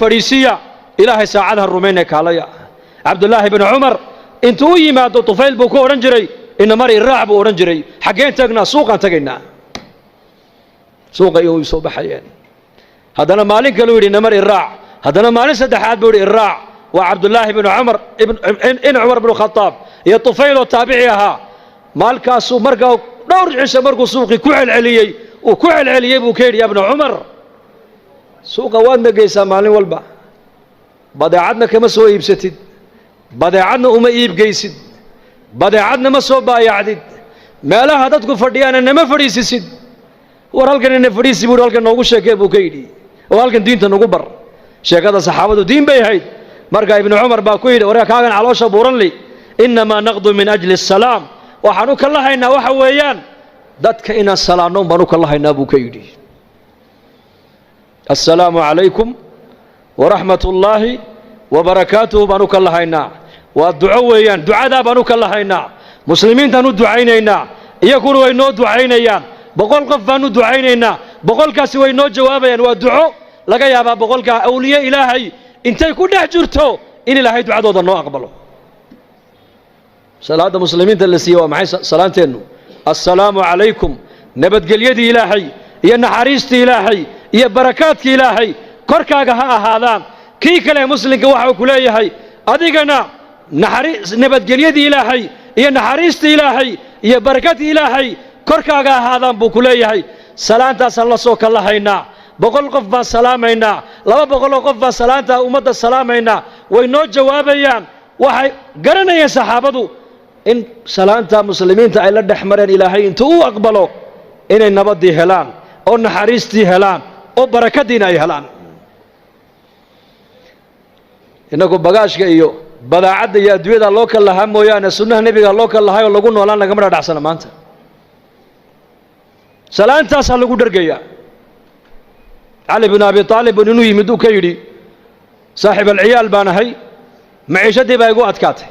فريسية إلهي ساعدها الرومين كاليا عبد الله بن عمر انتو يما دو طفيل بوكو أورنجري إن مري الرعب أورنجري حقين تقنا سوقا تقنا سوقا يوسف بحيان هذا أنا مالك قالوا لي إن مري الراع هذا أنا مالك سدحات بوري الراع وعبد الله بن عمر ابن عمر بن الخطاب يا طفيل وتابعيها مالك سوق مرقا دور عيسى مرقو سوقي كوع العليي وكوع العليي بوكير يا ابن عمر سوق وادنا قيسا مالين والبا بداعدنا كما سو يبستد بداعدنا وما يب قيسد بداعدنا ما سو بايعدد ما لا هدتكم فرديانا نما فريسيد ورالكن ان فريسي ورالكن نوغو شيكه بوكيدي ورالكن دينتا نوغو بر شيكada saxaabadu diin bay ahayd marka ibn umar baa ku yiri waraa kaagan caloosha buuran li inma naqdu min ajli as-salam waxaanu ka lahaynaa waxa weeyaan dadka inaan salaano baanu ka lahaynaa buu ka yiri السلام عليكم ورحمة الله وبركاته بانوك الله هينا والدعاء ويان دعاء بانوك الله هينا مسلمين تنو دعينينا يكونوا وينو دعينيان بقول قف بانو دعينينا بقول كاسي وينو جوابيان والدعاء لقى يا بابا بقول أولياء إلهي انت يكون حجرته إن إلهي دعاء دوضا نو أقبله صلاة المسلمين تلسيوا معي صلاتين السلام عليكم نبت قل يدي إلهي يا نحريستي إلهي يا بركاتك إلهي كركاغا هذان كي كلا مسلمك وحو كليهي أديقنا نبت قليدي إلهي يا نحريست إلهي يا بركات إلهي كركاغا هذان بو كليهي سلامتا سلسوك الله هينا بقول قفا سلامينا لما بقول قفا سلامتا أمد السلامينا وينو جوابيان وحي قرنا يا صحابتو إن سلامتا مسلمين تعالى دحمرين إلهي انتو أقبلوا إن النبت دي هلان أو نحريستي هلان oo barakadiina ay helaan inagu bagaashka iyo badaacada iyo adduunyada loo kala lahaa mooyaane sunnaha nabiga loo kala lahayo lagu noolaan laga mar dhacsana maanta salaantaas lagu dhargaya Ali ibn Abi Talib inuu yimid uu ka yiri saaxib al-ciyaal baanahay maciishadii baa igu adkaatay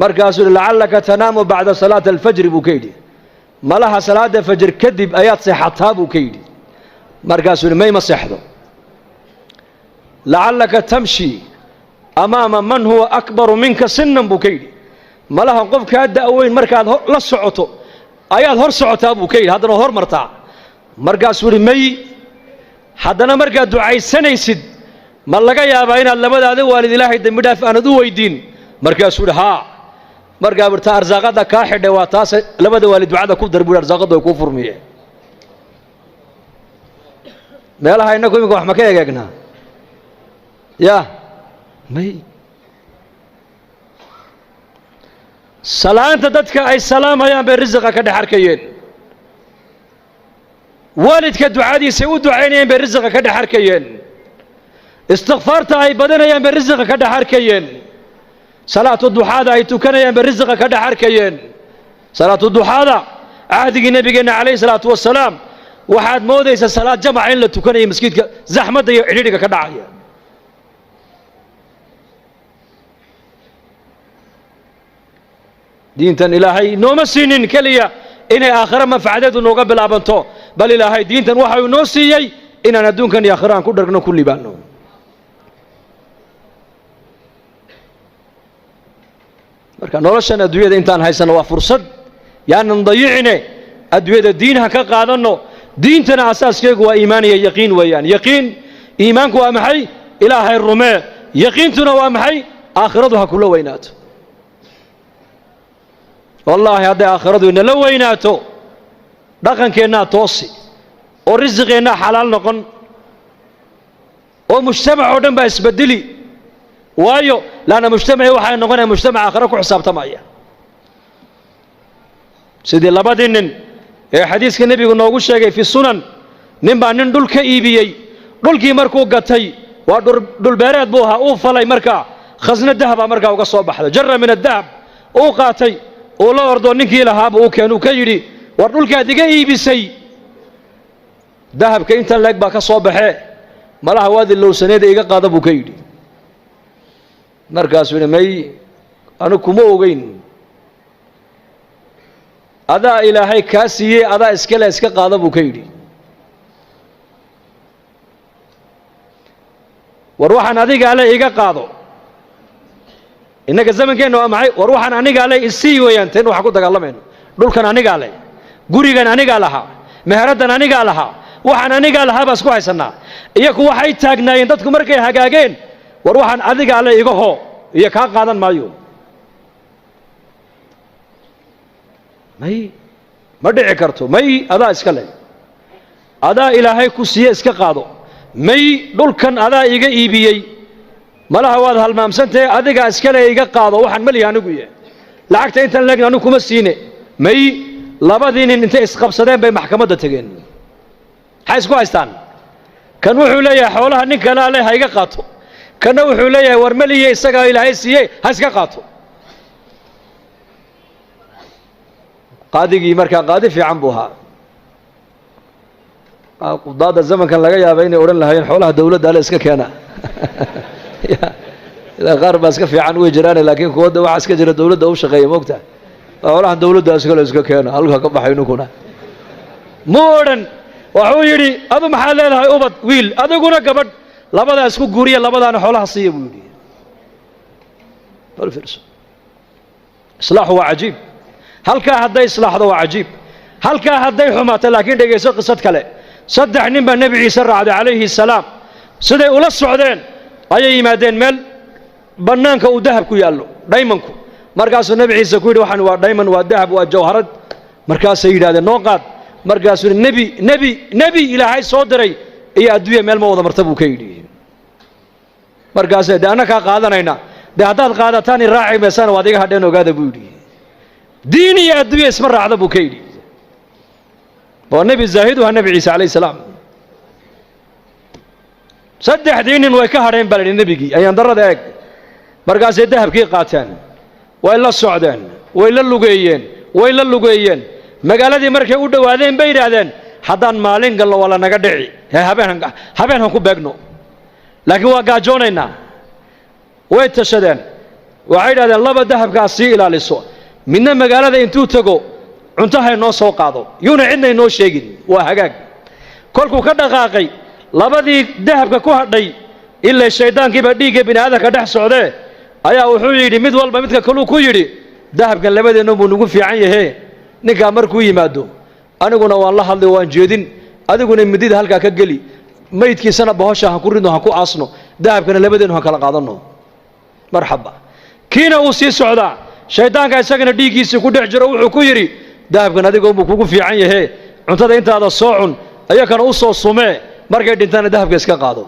markaas uu la'allaka tanaamu ba'da salaat al-fajr buu ka yiri malaha salaada fajr kadib ayaad seexataa buu ka yiri مركز ما يمسحه لعلك تمشي أمام من هو أكبر منك سنا بوكيدي ما لها قف كهذا أوين مركز لا صعته أياد هر صعته بوكيد هذا هر مرتاع مركز مي هذا مركز دعاء سنة يسد ما لقى يا باين الله بدأ هذا والد الله يدم بدافع أنا دو ويدين مركز ها مركز برتا أرزاق هذا كاحد واتاس لبدأ والد دعاء هذا كوف درب أرزاق هذا كوفر مية meelaha inagu imika wax ma ka egeegnaa ya may salaanta dadka ay salaamayaan bay risqiga ka dhex arkayeen waalidka ducadiisa u ducaynayeen bay risqiga ka dhex arkayeen istighfaarta ay badanayaan bay risqiga ka dhex arkayeen salaatu duxaada ay tukanayaan bay risqiga ka dhex arkayeen salaatu duxaada ahdigii nabigeena calayhi salaatu wassalaam waxaad moodaysaa salaad jamac in la tukanayo masjidka zaxmada iyo xiriiriga ka dhacaya diintan ilaahay nooma siinin kaliya inay aakhira manfacadeedu nooga bilaabanto bal ilaahay diintan waxa uu noo siiyey inaan adduunkan iyo aakhiraan ku dhargno ku libaano marka noloshan adduunyada intaan haysano waa fursad yaanan dayicine adduunyada diinaha ka qaadano دينتنا أساس كيغو إيمانية يقين ويان يقين إيمانك وامحي إلهي الرماء يقينتنا وامحي آخرتها كل وينات والله هذا آخرته إن لو ويناته رقم كينا توصي ورزقنا حلال نقن ومجتمع ودن بس بدلي وايو لأن مجتمع وحي نقن مجتمع آخرك وحساب تمايا سيدي لبادين حديث النبي نوغو شيغay في السنن نبا نين دول ka iibiyay dulkii markuu gatay waa dul beereed buu ahaa uu falay markaa khasna dahab markaa uga soo baxday jarra min adahab uu qaatay oo la ordo ninkii lahaaba uu keenuu ka yiri war dulkaad iga iibisay dahabka inta leeg baa ka soo baxee malaha waadi lowsaneeda iga qaada buu ka yiri markaas uu may anu kuma ogeyn adaa ilaahay kaa siiyey adaa iskale iska qaada buu ka yidhi وروحنا أذيك عليه إيجا قاضو إنك الزمن كأنه معي وروحنا أنيق عليه السي وينتين وحكوتك الله منه دول كان أنيق عليه قري كان أنيق علىها مهردنا أنيق علىها وحنا أنيق علىها بس كويس سنة إياك واحد تاجنا يندتكم مركي هجاجين وروحنا أذيك عليه إيجا هو إياك قاضا مايو ما دعي كرتو ماي أدا إسكالي أدا إلهي كسيه إسك قاضو ماي دول كان أدا إيجا إيبيي malaha waad halmaamsantay adiga iskale iga qaado waxaan mali anigu yahay lacagta inta leegna anu kuma siine may labadii nin inta isqabsadeen bay maxkamadda tageen hay isku haystaan kan wuxuu leeyahay xoolaha nin kale leh ha iga qaato kana wuxuu leeyahay war maliye isaga ilaahay siiyay ha iska qaato qaadigii markaa qaadi fiican buu ahaa qudaada zamankan laga yaabay inay oran lahaayeen xoolaha dawladda la iska keena إذا قارب أسكت في عنوي جيراني لكن كود وعسك جرى الدولة ده وشقية موقتها والله الدولة ده أسكت كأنه هلقها كم حينكونا مودن وحويري هذا محل لها أوبد ويل هذا يقولنا قبل لبدا أسكت جوريا لبدا أنا حولها صيب ويلي بالفرس إصلاح هو عجيب هل كهذا إصلاح هو عجيب هل كهذا حماة لكن ده يسوق قصة كله صدق نبى النبي عيسى عليه السلام سيدي ولا السعودين أي مادين مال بنانك وذهب كيالو دايمنكو مركز النبي عيسى كويد وحن ودايما والذهب والجوهرات مركز سيد هذا النقاط مركز النبي إلى هاي صدري هي أدوية مال موضة مرتبو كيدي مركز ده أنا كقاعدنا هنا ده هذا القاعدة ثاني راعي مثلا واديك هدينا وقاعد بودي ديني أدوية اسمه راعي أبو كيدي والنبي الزاهد والنبي عيسى عليه السلام صدق دين ويكهرين بلد النبي أي أندر ذاك مركز الذهب كي قاتن وإلا السعودين وإلا اللقيين مقالة مركز ود وهذين بير هذين حدان مالين قال له ولا نقدعي هبين هم كبجنو لكن وقاجونينا ويتشدين وعيد هذا الله بالذهب كاسي إلى للسوق من مقالة إنتو تجو عنتها الناس وقاضوا يون عندنا الناس شيء وهجاج كلكم كذا قاقي labadii dahabka ku hadhay ilaa shaydaankii ba dhiigga bini'aadamka dhex socday ayaa wuxuu yiri mid walba midka kale ku yiri dahabkan labadeena buu nagu fiican yahay ninka markuu yimaado aniguna waan la hadlay waan jeedin adiguna midida halka ka gali maydkiisana bahasha ha ku ridno ha ku aasno dahabkana labadeena ha kala qaadano marxaba kiina uu sii socdaa shaydaanka isagana dhiiggiisa ku dhex jiro wuxuu ku yiri dahabkan adiga uu kugu fiican yahay cuntada intaada soo cun ayakana u soo sumee markay dhintaan dahabka iska qaado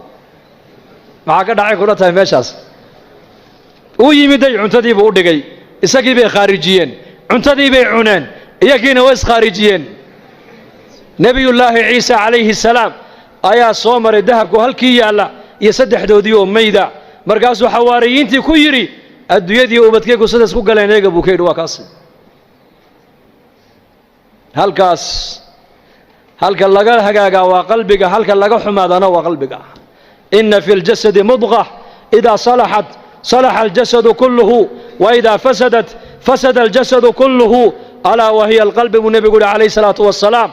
maxaa ka dhacay kula tahay meeshaas uu yimiday cuntadii buu u dhigay isagii bay khaarijiyeen cuntadii bay cuneen iyagiina way iskaarijiyeen nabiyullaahi ciisa calayhi salaam ayaa soo maray dahabku halkii yaalla iyo saddexdoodii oo mayda markaasuu xawaariyiintii ku yidhi adduunyadii ubadkaygu sidaas ku galeen eega buu ka yidhi waa kaas halkaas halka laga hagaaga waa qalbiga halka laga xumaadana waa qalbiga inna fil jasadi mudghah idha salahat salaha al jasadu kulluhu wa idha fasadat fasada al jasadu kulluhu ala wa hiya al qalbi nabi alayhi salatu wassalam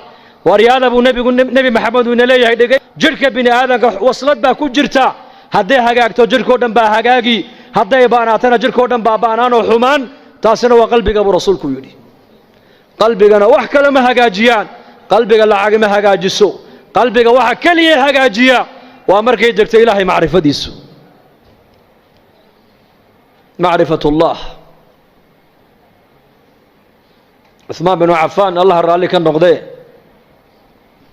wariyada nabi maxamed uu leeyahay dhigay jirka bini aadanka waslad baa ku jirta haday hagaagto jirko dhan baa hagaagi haday baanaatana jirko dhan baa baanaan oo xumaan taasina waa qalbiga buu rasuulku yiri qalbigana wax kale ma hagaajiyaan qalbiga lacag ma hagaajiso qalbiga waxa kaliya hagaajiya waa markay jirto ilaahay macrifadiisu macrifatullah Uthman bin Affan Allah raali ka noqday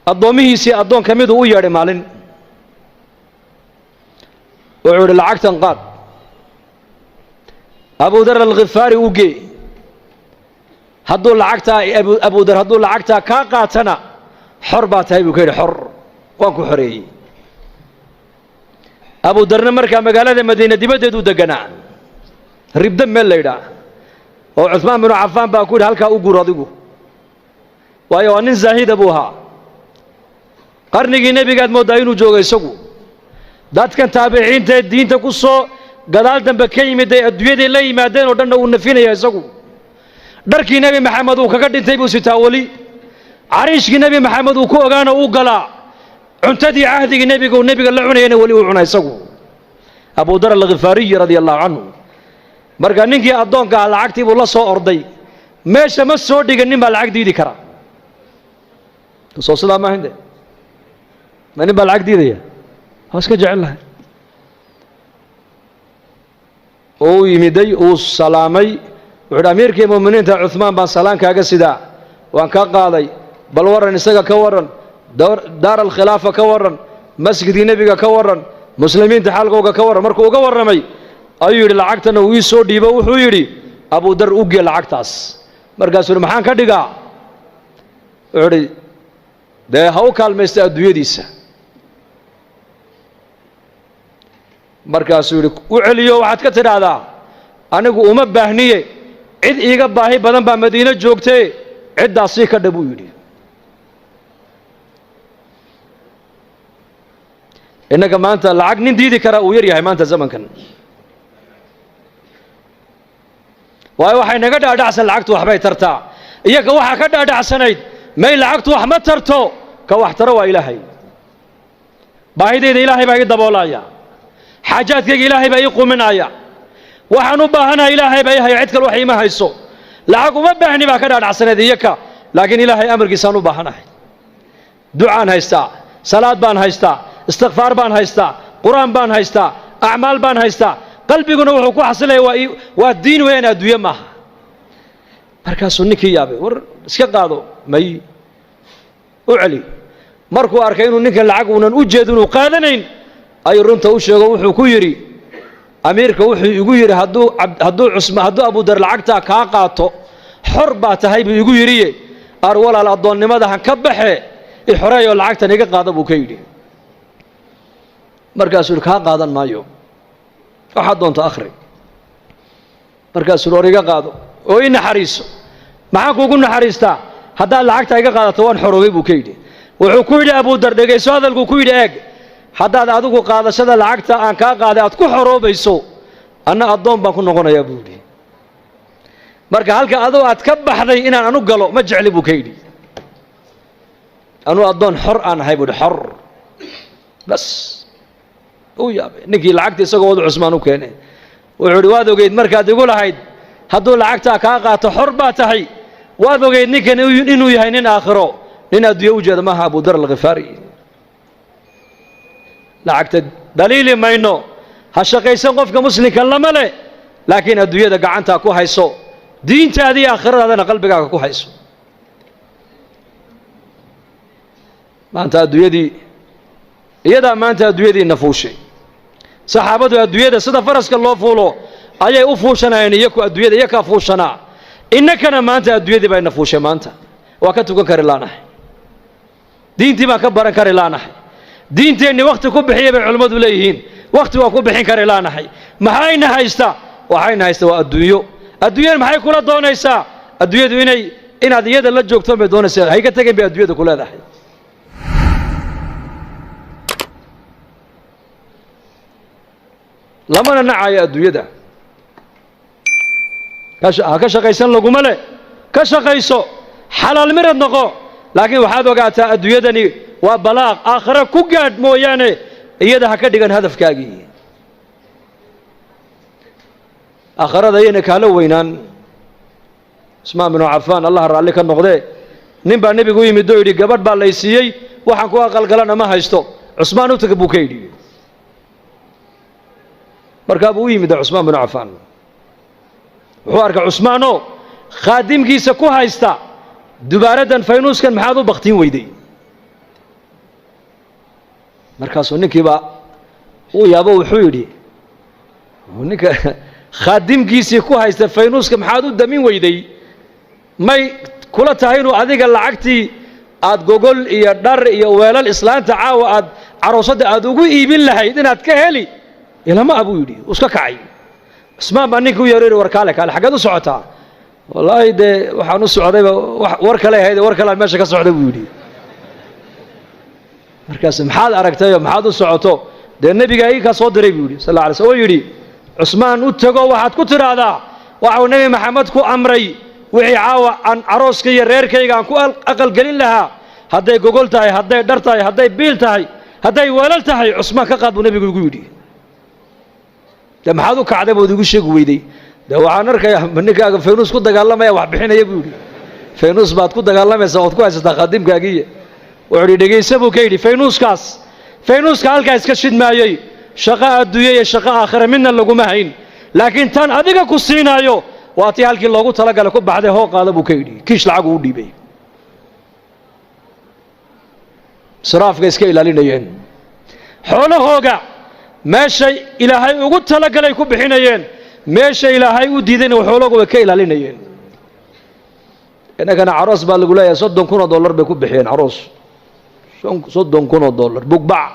adoomihiisi adoon kamid uu yeedhay maalin wuxuu lacagtan qaad Abu Dharr al-Ghifari uu geey hadduu lacagta Abu Dharr hadduu lacagta ka qaatana xor baa tahay buu ka yiri xor waan ku xoreeyay Abu Dharr markaa magaalada Madiina dibadeedu deganaa ribda meel leeyda oo Uthman bin Affan baa ku yiri halka u guur adigu waayo nin zaahid abu ahaa qarnigii nabigaad moodaa inuu joogay isagu dadkan taabiciinta diinta ku soo gadaal dambe ka yimid ay adduunyada la yimaadeen oo dhan uu nafinaya isagu dharkii nabi maxamed uu kaga dhintay buu sitaa wali cariishkii nabi maxamed uu ku ogaana uu galaa cuntadii ahdigii nabiga la cunayna wali uu cunay isagu أبو ذر الغفاري رضي الله عنه marka ninkii adoonka lacagtii buu la soo orday meesha ma soo dhiganin baa lacag diidi kara soo salaam ahinde mani baa lacag diidaya haska jecelahay oo yimiday oo salaamay wuxuu amiirkii muuminiinta Uthman baan salaan kaaga sida waan ka qaaday bal waran isaga ka waran daar al khilaafa ka waran masjidii nabiga ka waran muslimiinta xalqooga ka waran markuu uga waramay ayuu yiri lacagtana uu soo dhiibo wuxuu yiri Abu Dar u gee lacagtaas markaasuu maxaan ka dhigaa wuxuu de haw kaalmeystay adduunyadiisa markaasuu yiri u celiyo waxaad ka tiraahdaa anigu uma baahniye cid iiga baahi badan baa Madiina joogtay cidaasi ka dhabu yiri inaga maanta lacag nin diidi kara uu yar yahay maanta zamankan waayo waxay naga dhaadhacsan lacagtu waxbay tartaa iyaga waxa ka dhaadhacsanayd may lacagtu wax ma tarto ka wax taro waa ilaahay baahideeda ilaahay baa i daboolaya xaajaadkayga ilaahay baa i quminaya waxaan u baahanahay ilaahay baa i haya cid kale wax ima hayso lacag uma baahni baa ka dhaadhacsanayd iyaga laakiin ilaahay amarkiisaan u baahanahay ducaan haystaa salaad baan haystaa istighfar baan haystaa quraan baan haystaa acmaal baan haystaa qalbiguna wuxuu ku xasilay waa diin weyn adduunyo ma markaasuu ninkii yaabay war iska qaado may u celi markuu arkay inuu ninkan lacag uunan u jeedin uu qaadanayn ay runta u sheego wuxuu ku yiri amiirka wuxuu igu yiri hadduu Abu Dar lacagta ka qaato xor baa tahay buu igu yiri ar walaal adoonnimada han ka baxe i xoreeyo lacagtan iga qaado buu ka yiri markaasuu ka qaadan maayo waxa doonto akhri markaasuu origa qaado oo in naxariiso maxaa kuugu naxariistaa haddaa lacagta iga qaadato waan xoroobay buu ka yiri wuxuu ku yiri Abu Dar dhageyso hadalku ku yiri eeg haddaad adigu qaadashada lacagta aan ka qaaday aad ku xoroobayso anna adoon baan ku noqonayaa buu yiri marka halka adoo aad ka baxday inaan anu galo ma jecli buu ka yiri anu adoon xor aan ahay buu xor bas oo yaabay ninkii lacagta isagoo wada Usmaan u keenay wuxuu waad ogeyd markaad igu lahayd hadduu lacagta ka qaato xor baa tahay waad ogeyd ninkan inuu yahay nin aakhiro nin adduunyo u jeeda maaha Abu Dar al-Ghifari lacagta daliili mayno ha shaqaysan qofka muslimka lama leh laakiin adduunyada gacanta ku hayso diintaadii aakhiradaadana qalbigaaga ku hayso maanta adduunyadii iyada maanta adduunyadii nafuushay saxaabadu adduunyada sida faraska loo fuulo ayay u fuushanayeen iyagu adduunyada iyaga fuushana innakana maanta adduunyadii bay nafuushay maanta waa ka tukan kari laanahay diintii baa ka baran kari laanahay diinteenni waqti ku bixiyay bay culimadu leeyihiin waqti waa ku bixin kari laanahay maxayna haysta waxayna haysta waa adduunyo adduunyada maxay kula doonaysaa adduunyadu inaad iyada la joogto bay doonaysaa hay ka tageen bay adduunyada ku leedahay lamana nacaya adduunyada ka shaqaysan laguma le ka shaqayso xalaal mirad noqo laakiin waxaad ogaataa adduunyadani waa balaaq aakhira ku gaadh mooyaane iyada ha ka dhigan hadafkaagii aakhirada ayayna kaala weynaan Usmaan bin Affan Allah raalli ka noqdee nin baa nabigu yimid oo yidhi gabadh baa lay siiyey waxaan ku aqalgalana ma haysto Usmaan u tagay buu ka yidhi markaa buu yimid Usmaan bin Affan wuxuu arkay Usmaano khaadimkiisa ku haysta dubaaradan faynuuskan maxaad u baqtiin weyday markaasuu ninkiiba uu yaabo wuxuu yidhi ninka khaadimkiisii ku haysta faynuuska maxaad u damin weyday may kula tahay inuu adiga lacagtii aad gogol iyo dhar iyo weelal islaanta caawa aad caroosada aad ugu iibin lahayd inaad ka heli ilama abuu yidhi iska kacay Usmaan baa ninkii u yeeray war kaale xageed u socotaa wallaahi de waxaan u socdayba war kale ahayd war kale meesha ka socday buu yidhi markaas maxaad aragtay maxaad u socoto de nabiga ay ka soo diray buu yidhi sallallahu alayhi wasallam yidhi Usmaan u tago waxaad ku tiraahdaa waxa nabi maxamed ku amray wixii caawa aan arooska iyo reerkayga aan ku aqal galin lahaa hadday gogol tahay hadday dhar tahay hadday biil tahay hadday weelal tahay Usmaan ka qaad buu nabigu ugu yidhi ده ما حدو كعده بودي وشيق ويدي ده waxaan arkayaa ninkaaga faynuus ku dagaalamaya wax bixinaya buu yiri faynuus baad ku dagaalamaysaa oo ku haysataa qadimkaagiye wuxuu dhigaysa buu ka yiri faynuuska halka iska shidmaayay shaqa adduunye iyo shaqa aakhira midna lagu ma hayn laakiin tan adiga ku siinaayo waa tii halkii loogu talagalay ku baxday hoo qaada buu ka yiri kiish lacag uu dhiibay saraafka iska ilaalinayeen xoolahooga meeshay ilaahay ugu talagalay ku bixinayeen meesha ilaahay u diidayna xoolahooga ka ilaalinayeen inagana aroos baa lagu leeyahay $30,000 bay ku bixiyeen aroos $30,000 bugbac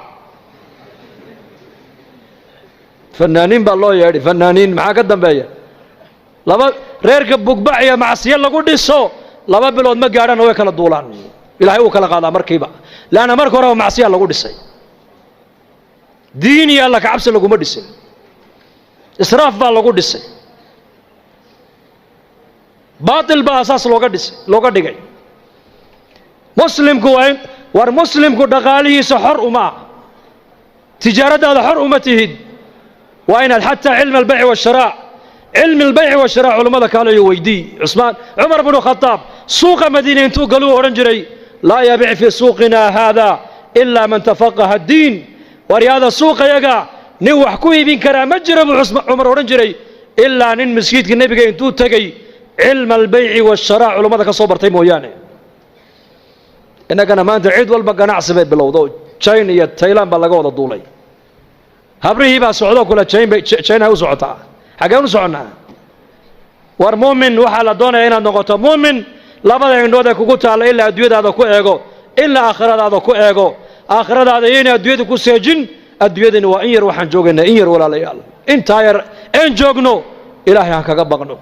fanaaniin baa loo yeedhay fanaaniin maxaa ka dambeeya laba reerka bugbac iyo macsiyo lagu dhiso 2 bilood ma gaadhaan way kala duulaan ilaahay uu kala qaadaa markiiba laana marka hore macsiyo lagu dhisay diin iyo alla ka cabsi lagu ma dhisin israaf baa lagu dhisay baatil baa asaas looga dhigay muslimku war muslimku dhaqaalihiisa xor uma tijaaradaada xor uma tihid waa inaad xataa cilmi albayc washiraa علم البيع والشراء علماء قالوا يويدي عمر بن الخطاب سوق مدينة انتو قالوا أورنجري لا يبيع في سوقنا هذا إلا من تفقه الدين ورياضة سوق يقع نوح كوي بن كرام مجرب عمر أورنجري إلا نن مسجد النبي انتو تقي علم البيع والشراء علماء كصبر تيمو يعني إنك أنا ما أنت عيد والبقى نعصب بالوضوء تشين يا تايلاند بلغوا الدولي هبريه با سعودة كلها تشين هاو سعودة حاجة سعنا war muumin waxa la doonayaa inaad noqoto muumin labada indhood ee kugu taala ilaa adduunyadaada ku eego ilaa aakhiradaada ku eego aakhiradaada inay adduunyada ku seejin adduunyadani waa in yar waxaan joogaynaa in yar walaalayaal inta yar aan joogno ilaahay ha kaga baqno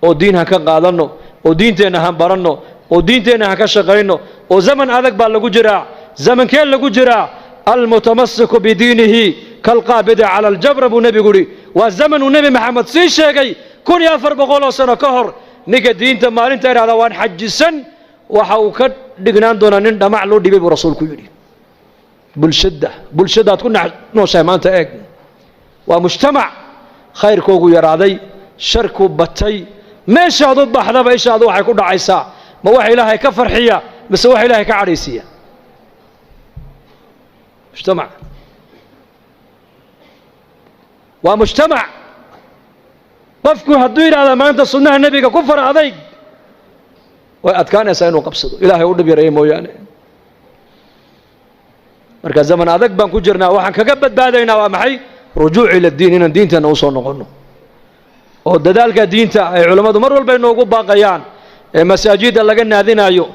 oo diin ha ka qaadano oo diinteena ha baranno oo diinteena ha ka shaqeyno oo zaman adag baa lagu jiraa zamankee lagu jiraa almutamassiku bidiinihi kalqaabida cala aljabr buu nabigu yidhi waa zamanu nebi maxamed sii sheegay 1400 sano ka hor ninka diinta maalinta iraada waan xajisan waxa uu ka dhignaan doonaa nin dhamac loo dhibay buu rasuulku yidhi bulshadaad ku nooshahay maanta eeg waa mujtamac khayrkoogu yaraaday sharku batay meeshaad u baxdaba ishaadu waxay ku dhacaysaa ma wax ilaahay ka farxiya mise wax ilaahay ka cadhaysiiya mujtamac waa mujtamac qofku hadduu yidhaahda maanta sunnaha nebiga ku far adayg way adkaanaysaa inuu qabsado ilaahay u dhib yareeyo mooyaane marka zaman adag baan ku jirnaa waxaan kaga badbaadaynaa waa maxay rujuuc ila diin inaan diinteena u soo noqonno oo dadaalka diinta ay culammadu mar walba inoogu baaqayaan ee masaajidda laga naadinaayo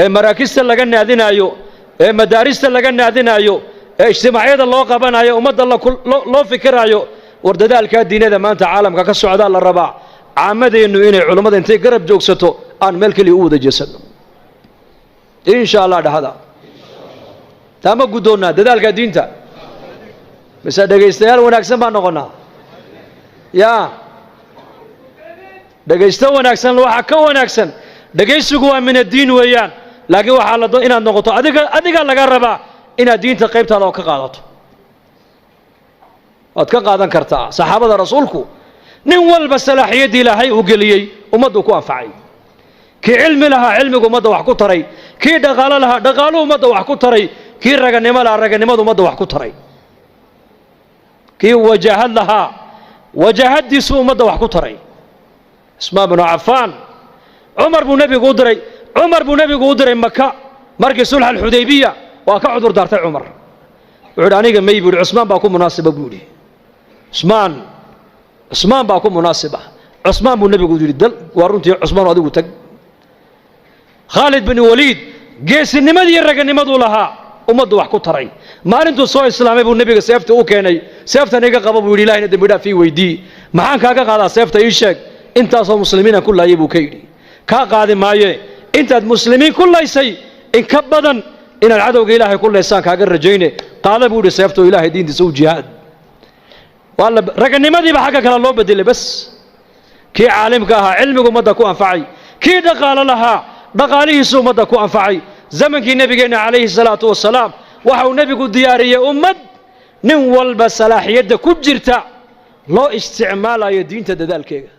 ee maraakista laga naadinaayo ee madaarista laga naadinaayo ee ijtimaacyada loo qabanayo ummadda loo fikiraayo war dadaalka diinada maanta caalamka ka socda la rabaa caamadeennu inay culimmada intay garab joogsato aan meel kaliya u wada jeesano insha Allah dhahada tama gudoona dadaalka diinta mise dhageystayaal wanaagsan baan noqonaa ya dhageysta wanaagsan waxa ka wanaagsan dhageysigu waa min diin weeyaan laakiin waxa la doon inaad noqoto adiga laga rabaa inaad diinta qaybtaada oo ka qaadato waad ka qaadan kartaa saxaabada rasuulku nin walba salaaxiyadii ilaahay uu geliyey ummaddu ku anfacay kii cilmi lahaa cilmigu ummadda wax ku taray kii dhaqaalo lahaa dhaqaaluhu ummadda wax ku taray kii raganimo lahaa raganimadu ummadda wax ku taray kii wajaahad lahaa wajaahadiisu ummadda wax ku taray Usmaan bin Affaan Umar buu nabigu u diray Makka markii sulh al-Hudaybiya waa ka cudur daartay Umar wuxuu aniga may buu Usmaan baa ku munaasaba buu yiri Usmaan baa ku munaasaba Usmaan buu nabigu yiri dal waa runtii Usmaan adigu tag Khalid bin Walid geesinimadii raganimadu lahaa ummaddu wax ku taray maalintuu soo islaamay buu nabiga seefta u keenay seeftan iga qaba buu yiri ilaahina dambi dhaaf ii weydii maxaan kaaga qaadaa seefta ii sheeg intaasoo muslimiina ku laayay buu ka yidhi kaa qaadi maaye intaad muslimiin ku laysay in ka badan inaad cadowga ilaahay ku leysaan kaaga rajayne qaada buu yidhi seeftoo ilaahay diintiisa u jihaad waa raganimadiiba xagga kale loo bedelay bas kii caalimka ahaa cilmigu ummadda ku anfacay kii dhaqaalo lahaa dhaqaalihiisu ummadda ku anfacay zamankii nabigeenna calayhi salaatu wasalaam waxa uu nebigu diyaariyey ummad nin walba salaaxiyadda ku jirta loo isticmaalayo diinta dadaalkeega